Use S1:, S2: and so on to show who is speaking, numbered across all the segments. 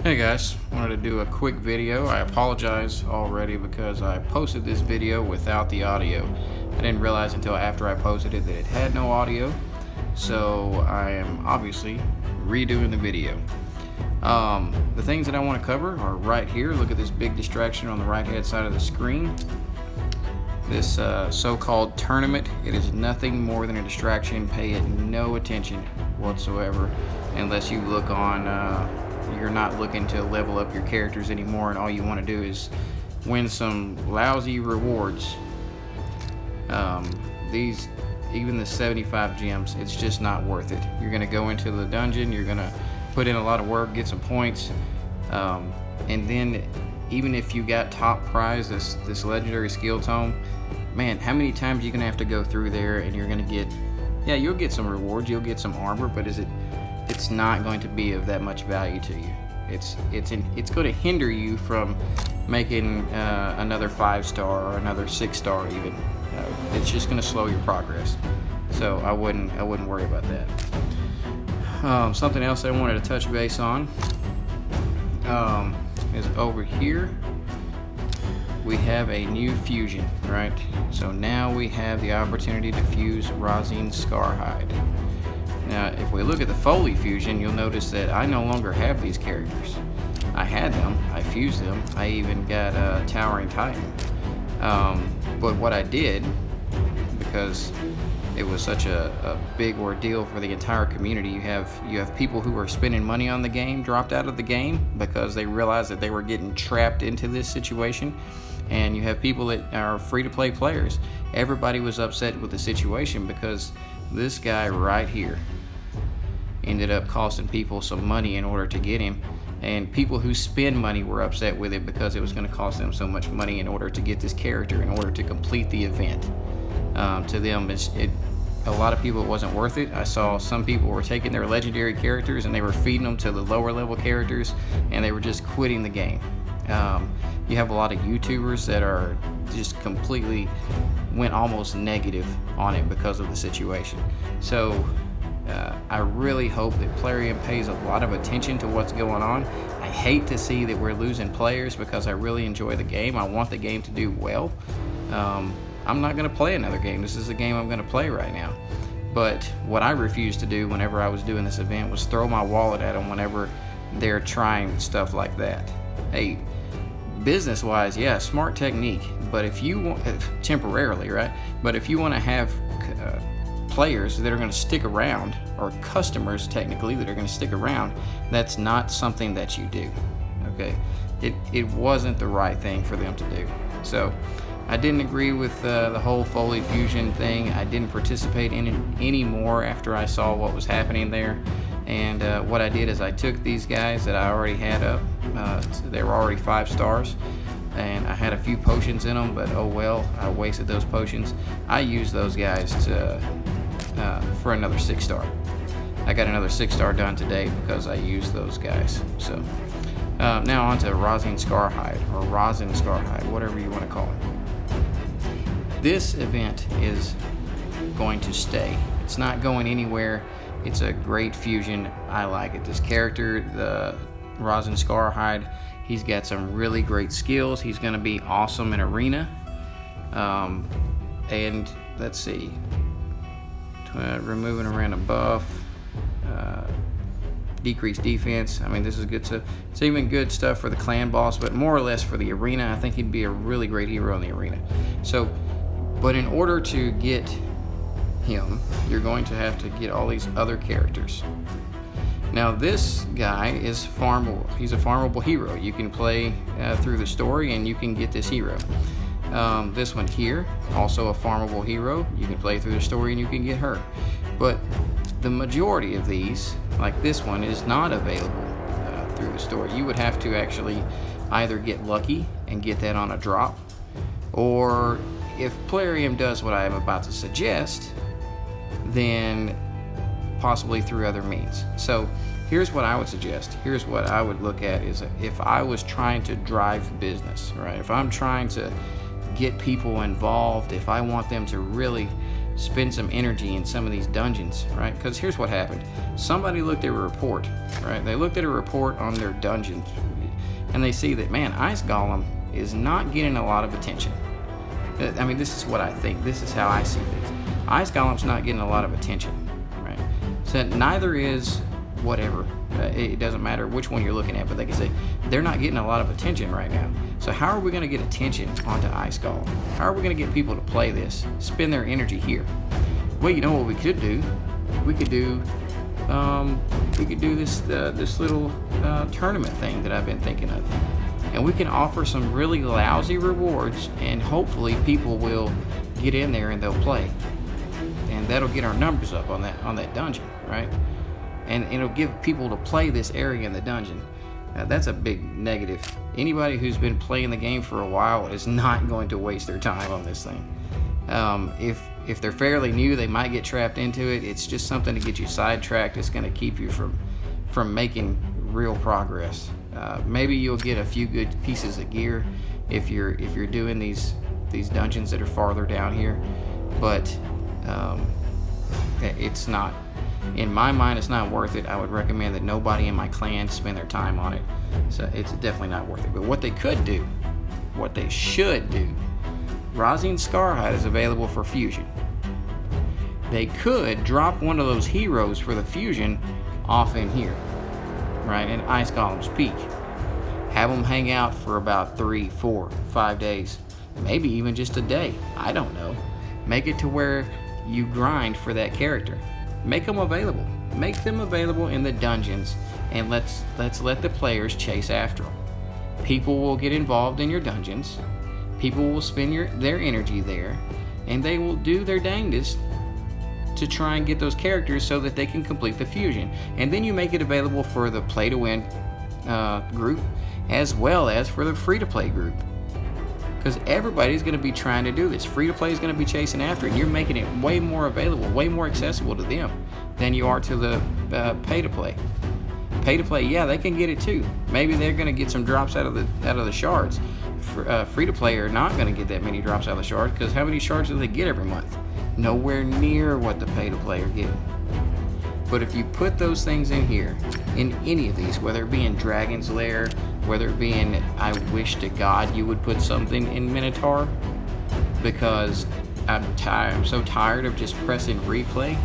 S1: Hey guys, wanted to do a quick video. I apologize already because I posted this video without the audio. I didn't realize until after I posted it that it had no audio, so I am obviously redoing the video. The things that I want to cover are right here. Look at this big distraction on the right hand side of the screen. This so-called tournament, it is nothing more than a distraction. Pay it no attention whatsoever unless you look on you're not looking to level up your characters anymore and all you want to do is win some lousy rewards. These, even the 75 gems, it's just not worth it. You're going to go into the dungeon, you're going to put in a lot of work, get some points, and then even if you got top prize, this legendary skill tome, man, how many times are you going to have to go through there and you're going to get, yeah, you'll get some rewards, you'll get some armor, but it's not going to be of that much value to you. It's going to hinder you from making another 5-star or another 6-star even. It's just going to slow your progress. So I wouldn't worry about that. Something else I wanted to touch base on is over here. We have a new fusion, right? So now we have the opportunity to fuse Rosine Scarhide. Now, if we look at the Foley fusion, you'll notice that I no longer have these characters. I had them, I fused them, I even got a Towering Titan. But what I did, because it was such a big ordeal for the entire community, you have people who are spending money on the game, dropped out of the game because they realized that they were getting trapped into this situation. And you have people that are free-to-play players. Everybody was upset with the situation because this guy right here ended up costing people some money in order to get him, and people who spend money were upset with it because it was going to cost them so much money in order to get this character, in order to complete the event. To them, a lot of people, it wasn't worth it. I saw some people were taking their legendary characters and they were feeding them to the lower level characters, and they were just quitting the game. You have a lot of YouTubers that are just completely went almost negative on it because of the situation. So I really hope that Plarium pays a lot of attention to what's going on. I hate to see that we're losing players because I really enjoy the game. I want the game to do well. I'm not going to play another game. This is the game I'm going to play right now. But what I refused to do whenever I was doing this event was throw my wallet at them whenever they're trying stuff like that. Hey, business-wise, yeah, smart technique, but if you want, temporarily, right? But if you want to have players that are going to stick around, or customers technically that are going to stick around, that's not something that you do. Okay, it wasn't the right thing for them to do. So I didn't agree with the whole Foley fusion thing. I didn't participate in it anymore after I saw what was happening there. And what I did is I took these guys that I already had up. They were already 5 stars, and I had a few potions in them, but oh well, I wasted those potions. I used those guys for another 6-star. I got another 6-star done today because I used those guys. So now on to Rosine Scarhide, or Rosin Scarhide, whatever you want to call it. This event is going to stay. It's not going anywhere. It's a great fusion. I like it. This character, the Rosin Scarhide, he's got some really great skills. He's going to be awesome in arena. And let's see, removing a random buff, decreased defense. I mean, this is good stuff. It's even good stuff for the clan boss, but more or less for the arena, I think he'd be a really great hero in the arena. So, but in order to get him, you're going to have to get all these other characters. Now this guy is farmable. He's a farmable hero. You can play through the story and you can get this hero. This one here, also a farmable hero. You can play through the story and you can get her. But the majority of these, like this one, is not available through the story. You would have to actually either get lucky and get that on a drop, or if Plarium does what I am about to suggest, then possibly through other means. So here's what I would suggest. Here's what I would look at is if I was trying to drive business, right? If I'm trying to get people involved, if I want them to really spend some energy in some of these dungeons, right? Because here's what happened. Somebody looked at a report, right? They looked at a report on their dungeon, and they see that, man, Ice Golem is not getting a lot of attention. I mean, this is what I think. This is how I see things. Ice Golem's not getting a lot of attention, right? So neither is whatever. It doesn't matter which one you're looking at, but they can say they're not getting a lot of attention right now. So how are we going to get attention onto Ice Golem? How are we going to get people to play this, spend their energy here? Well, you know what we could do? We could do this little tournament thing that I've been thinking of, and we can offer some really lousy rewards, and hopefully people will get in there and they'll play, and that'll get our numbers up on that dungeon, right? And it'll give people to play this area in the dungeon. That's a big negative. Anybody who's been playing the game for a while is not going to waste their time on this thing. If they're fairly new, they might get trapped into it. It's just something to get you sidetracked. It's going to keep you from making real progress. Maybe you'll get a few good pieces of gear if you're doing these dungeons that are farther down here, but it's not. In my mind, it's not worth it. I would recommend that nobody in my clan spend their time on it. So it's definitely not worth it. But what they could do, what they should do, Rosine Scarhide is available for fusion. They could drop one of those heroes for the fusion off in here, right, in Ice Golem's Peak. Have them hang out for about 3, 4, 5 days, maybe even just a day. I don't know. Make it to where you grind for that character. Make them available. Make them available in the dungeons, and let's let the players chase after them. People will get involved in your dungeons. People will spend their energy there, and they will do their dangest to try and get those characters so that they can complete the fusion. And then you make it available for the play-to-win group, as well as for the free-to-play group. Because everybody's going to be trying to do this. Free-to-play is going to be chasing after it, and you're making it way more available, way more accessible to them than you are to the pay-to-play. Pay-to-play, yeah, they can get it too. Maybe they're going to get some drops out of the shards. Free-to-play are not going to get that many drops out of the shards, because how many shards do they get every month? Nowhere near what the pay-to-play are getting. But if you put those things in here, in any of these, whether it be in Dragon's Lair, whether it be in, I wish to God you would put something in Minotaur, because I'm so tired of just pressing replay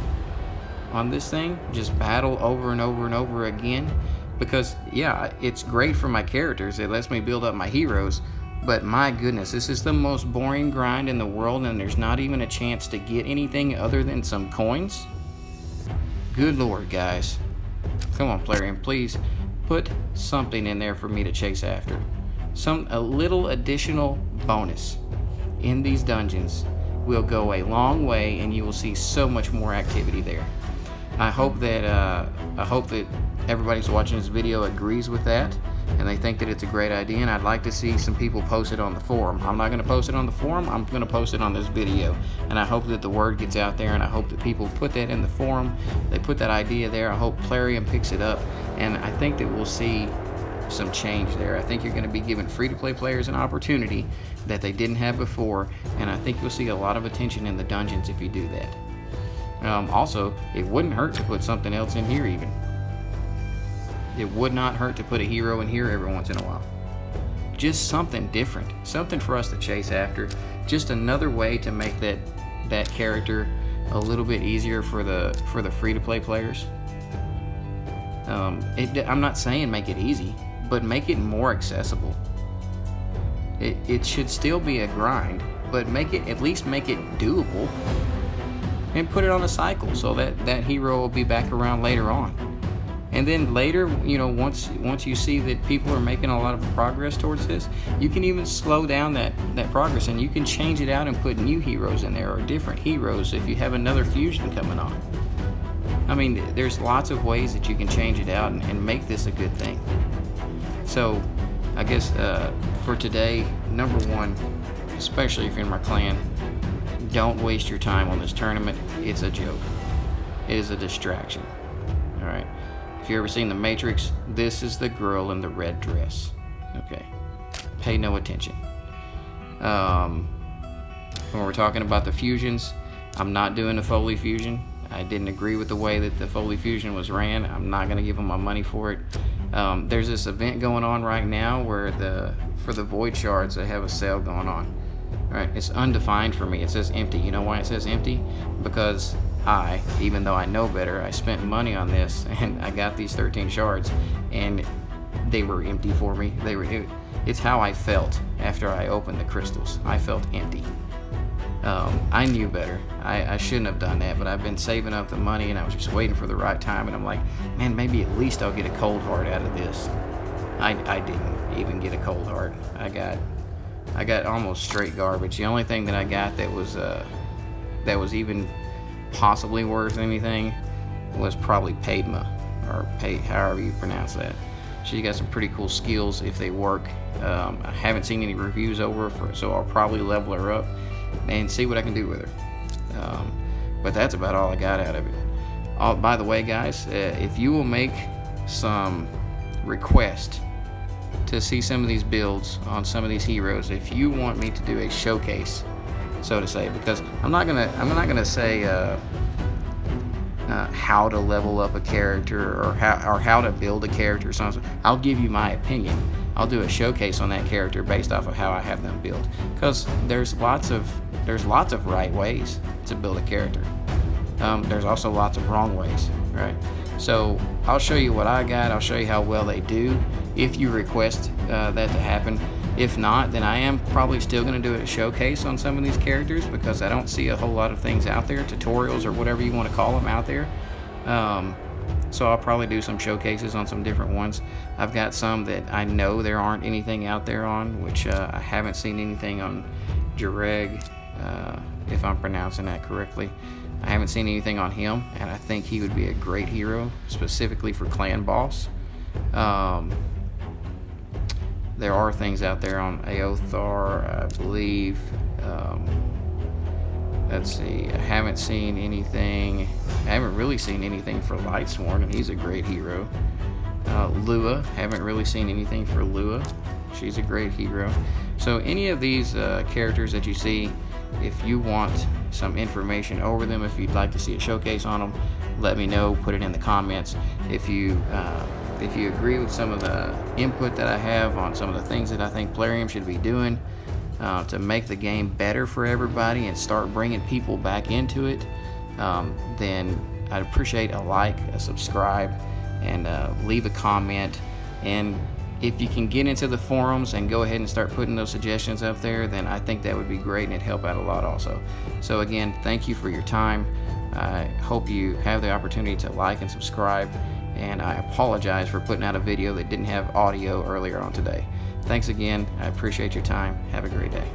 S1: on this thing, just battle over and over and over again. Because yeah, it's great for my characters, it lets me build up my heroes, but my goodness, this is the most boring grind in the world, and there's not even a chance to get anything other than some coins. Good Lord, guys. Come on, Plarium, please put something in there for me to chase after. A little additional bonus in these dungeons will go a long way, and you will see so much more activity there. I hope that everybody's watching this video agrees with that, and they think that it's a great idea, and I'd like to see some people post it on the forum. I'm not going to post it on the forum, I'm going to post it on this video, and I hope that the word gets out there, and I hope that people put that in the forum. They put that idea there. I hope Plarium picks it up, and I think that we'll see some change there. I think you're going to be giving free-to-play players an opportunity that they didn't have before, and I think you'll see a lot of attention in the dungeons if you do that. Also, it wouldn't hurt to put something else in here even. It would not hurt to put a hero in here every once in a while. Just something different, something for us to chase after, just another way to make that character a little bit easier for the free-to-play players. I'm not saying make it easy, but make it more accessible. It should still be a grind, but at least make it doable, and put it on a cycle so that hero will be back around later on. And then later, once you see that people are making a lot of progress towards this, you can even slow down that progress, and you can change it out and put new heroes in there, or different heroes if you have another fusion coming on. I mean, there's lots of ways that you can change it out and make this a good thing. So I guess for today, number one, especially if you're in my clan, don't waste your time on this tournament. It's a joke. It is a distraction. All right. If you've ever seen The Matrix, this is the girl in the red dress. Okay. Pay no attention. When we're talking about the fusions, I'm not doing the Foley Fusion. I didn't agree with the way that the Foley Fusion was ran. I'm not going to give them my money for it. There's this event going on right now where for the Void Shards, they have a sale going on. All right, it's undefined for me. It says empty. You know why it says empty? Because even though I know better, I spent money on this and I got these 13 shards and they were empty for me. It's how I felt after I opened the crystals. I felt empty. I knew better. I shouldn't have done that, but I've been saving up the money and I was just waiting for the right time, and I'm like, man, maybe at least I'll get a cold heart out of this. I didn't even get a cold heart. I got almost straight garbage. The only thing that I got that was even possibly worth anything was probably Padma, or however you pronounce that. She's got some pretty cool skills if they work. I haven't seen any reviews over her, so I'll probably level her up and see what I can do with her. But that's about all I got out of it. By the way, guys, if you will make some request to see some of these builds on some of these heroes, if you want me to do a showcase, so to say, because I'm not gonna say how to level up a character or how to build a character or something. I'll give you my opinion. I'll do a showcase on that character based off of how I have them built, because there's lots of right ways to build a character. There's also lots of wrong ways, right? So I'll show you what I got. I'll show you how well they do if you request that to happen. If not, then I am probably still going to do a showcase on some of these characters, because I don't see a whole lot of things out there, tutorials or whatever you want to call them out there. So I'll probably do some showcases on some different ones. I've got some that I know there aren't anything out there on, which I haven't seen anything on Jareg, if I'm pronouncing that correctly. I haven't seen anything on him, and I think he would be a great hero, specifically for Clan Boss. There are things out there on Aothar, I believe. Let's see, I haven't seen anything. I haven't really seen anything for Lightsworn, and he's a great hero. Lua, haven't really seen anything for Lua. She's a great hero. So any of these characters that you see, if you want some information over them, if you'd like to see a showcase on them, let me know. Put it in the comments. If you agree with some of the input that I have on some of the things that I think Plarium should be doing to make the game better for everybody and start bringing people back into it, then I'd appreciate a like, a subscribe, and leave a comment. And if you can get into the forums and go ahead and start putting those suggestions up there, then I think that would be great, and it'd help out a lot also. So again, thank you for your time. I hope you have the opportunity to like and subscribe, and I apologize for putting out a video that didn't have audio earlier on today. Thanks again. I appreciate your time. Have a great day.